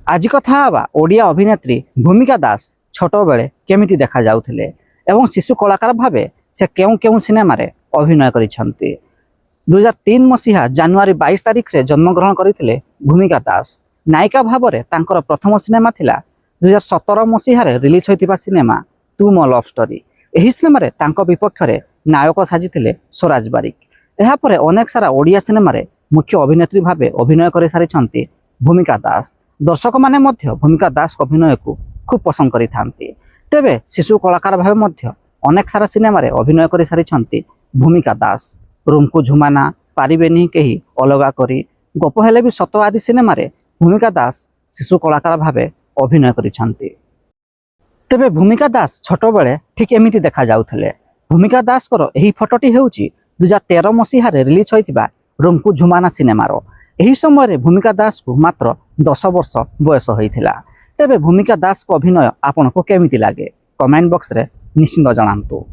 आज कथा हवा ओडिया अभिनेत्री भूमिका दास छोट बेले केमिति देखा जाउथिले एवं शिशु कलाकार भावे से केउ केउ सिनेमा रे अभिनय करिसंती। 2003 मसीहा जनवरी 22 तारिख रे जन्मग्रहण करथिले भूमिका दास। नायिका भावरे तांकर प्रथम सिनेमा थिला 2017 मसीहा रे रिलीज होइतिबा सिनेमा तू मो लव स्टोरी। एही सिनेमा रे तांको विपक्ष रे नायक साजिथिले स्वराज बारिक। एहा परे अनेक सारा ओडिया सिनेमा रे मुख्य अभिनेत्री भावे अभिनय करि सारिछंती भूमिका दास। दर्शक माने मध्य भूमिका दास अभिनय को खूब पसंद करि थांती। तेबे शिशु कलाकार भावे मध्य अनेक सारा सिनेमा रे अभिनय करि सारिछंती भूमिका दास। रूमकु झुमाना, पारिबेनी केही, अलगा करी, गप हेले भी सत आदि सिनेमा रे भूमिका दास शिशु कलाकार भावे अभिनय करिछंती। तेबे भूमिका दास छोट बेले ठीक एमिति देखा जाउथिले। भूमिका दास कर एही फोटोटी हेउची 2013 मसीहा रे रिलीज होइतिबा रूमकु झुमाना सिनेमारो। एही समय रे भूमिका दास को मात्र 10 वर्ष बयस होइथिला। तेबे भूमिका दास को अभिनय आपनको केमिति लागे कमेंट बॉक्स रे निश्चिंत जणांतु।